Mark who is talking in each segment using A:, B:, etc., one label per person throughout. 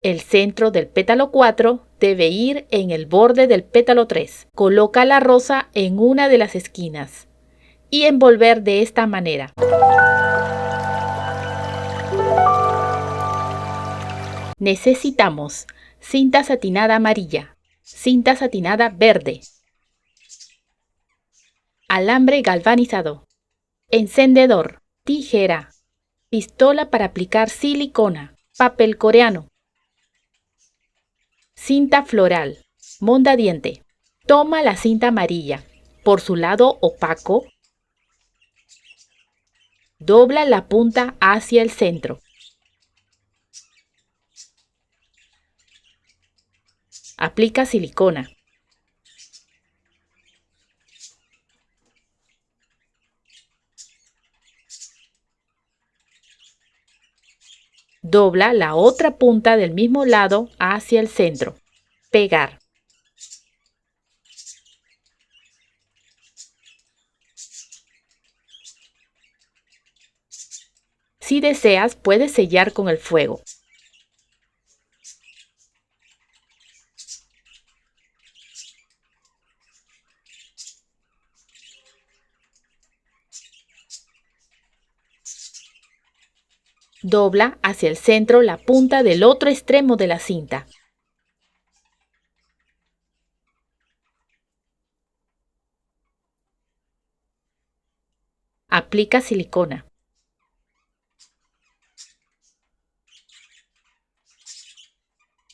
A: El centro del pétalo 4 debe ir en el borde del pétalo 3. Coloca la rosa en una de las esquinas y envolver de esta manera. Necesitamos cinta satinada amarilla, cinta satinada verde, alambre galvanizado, encendedor, tijera, pistola para aplicar silicona, papel coreano, cinta floral, mondadiente. Toma la cinta amarilla por su lado opaco, dobla la punta hacia el centro. Aplica silicona. Dobla la otra punta del mismo lado hacia el centro. Pegar. Si deseas, puedes sellar con el fuego. Dobla hacia el centro la punta del otro extremo de la cinta. Aplica silicona.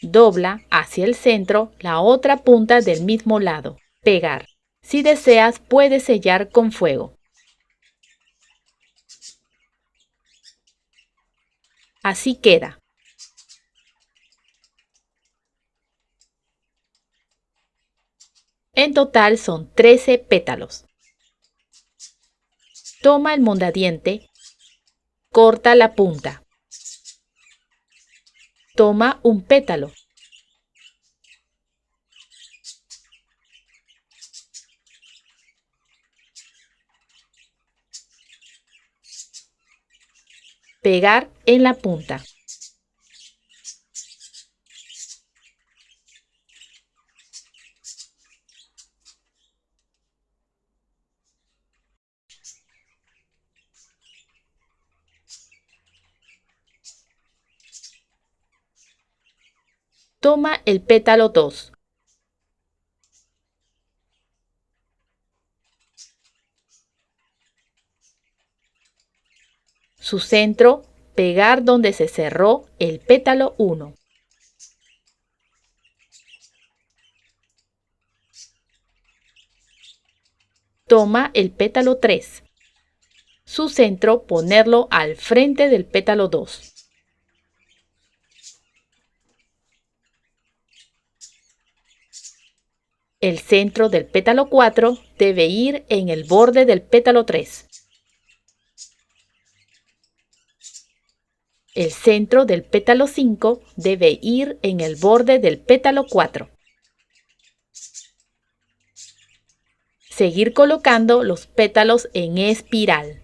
A: Dobla hacia el centro la otra punta del mismo lado. Pegar. Si deseas, puedes sellar con fuego. Así queda. En total son 13 pétalos. Toma el mondadiente, corta la punta. Toma un pétalo. Pegar en la punta. Toma el pétalo 2. Su centro, pegar donde se cerró el pétalo 1. Toma el pétalo 3. Su centro, ponerlo al frente del pétalo 2. El centro del pétalo 4 debe ir en el borde del pétalo 3. El centro del pétalo 5 debe ir en el borde del pétalo 4. Seguir colocando los pétalos en espiral.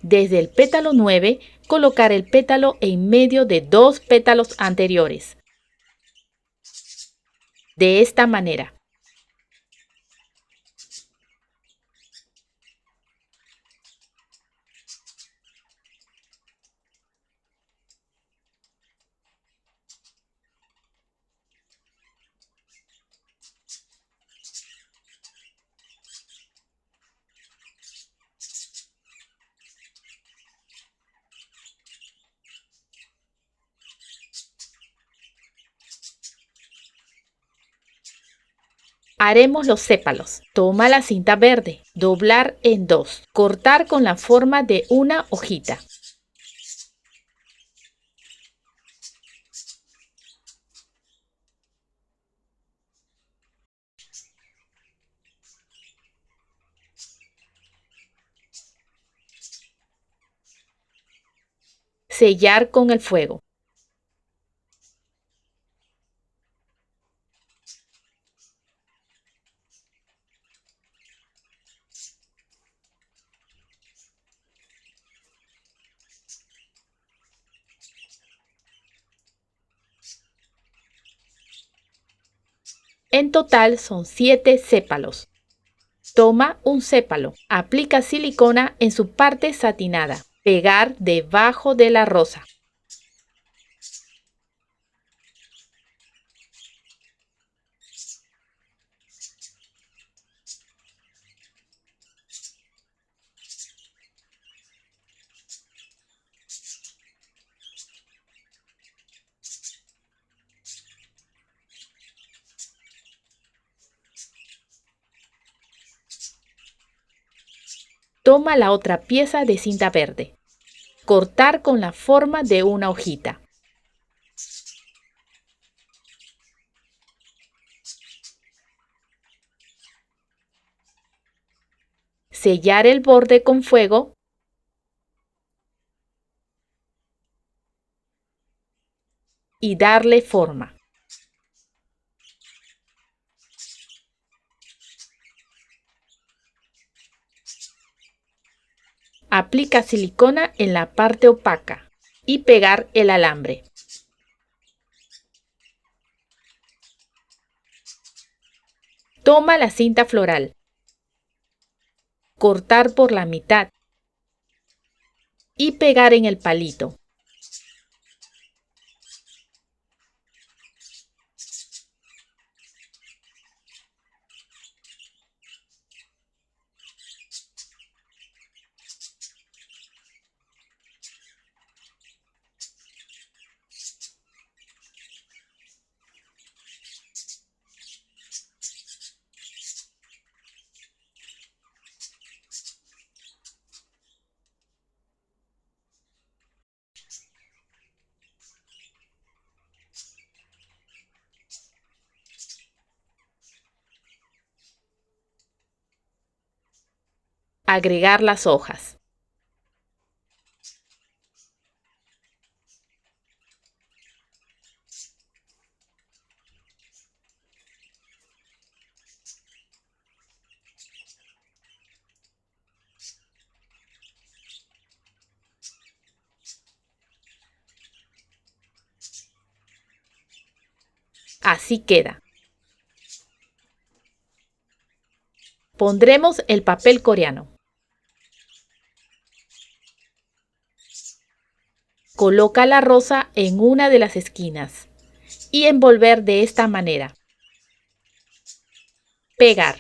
A: Desde el pétalo 9, colocar el pétalo en medio de 2 pétalos anteriores. De esta manera. Haremos los sépalos. Toma la cinta verde, doblar en 2, cortar con la forma de una hojita. Sellar con el fuego. En total son 7 sépalos. Toma un sépalo, aplica silicona en su parte satinada, pegar debajo de la rosa. Toma la otra pieza de cinta verde. Cortar con la forma de una hojita. Sellar el borde con fuego y darle forma. Aplica silicona en la parte opaca y pegar el alambre. Toma la cinta floral. Cortar por la mitad y pegar en el palito. Agregar las hojas. Así queda. Pondremos el papel coreano. Coloca la rosa en una de las esquinas y envolver de esta manera. Pegar.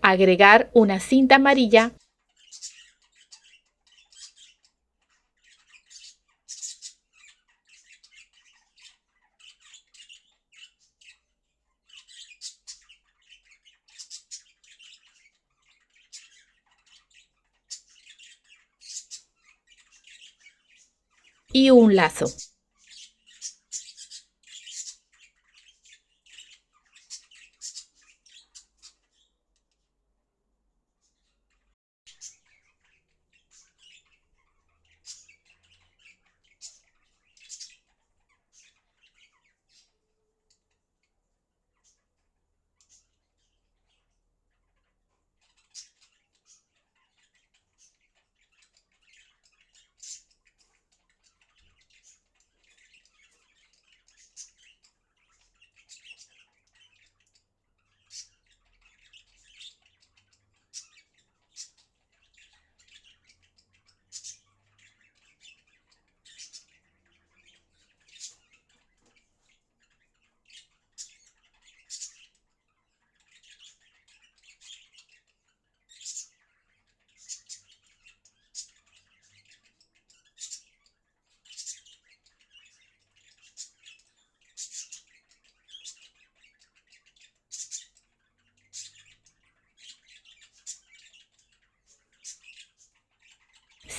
A: Agregar una cinta amarilla y un lazo.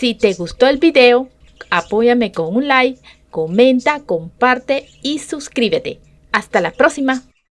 A: Si te gustó el video, apóyame con un like, comenta, comparte y suscríbete. Hasta la próxima.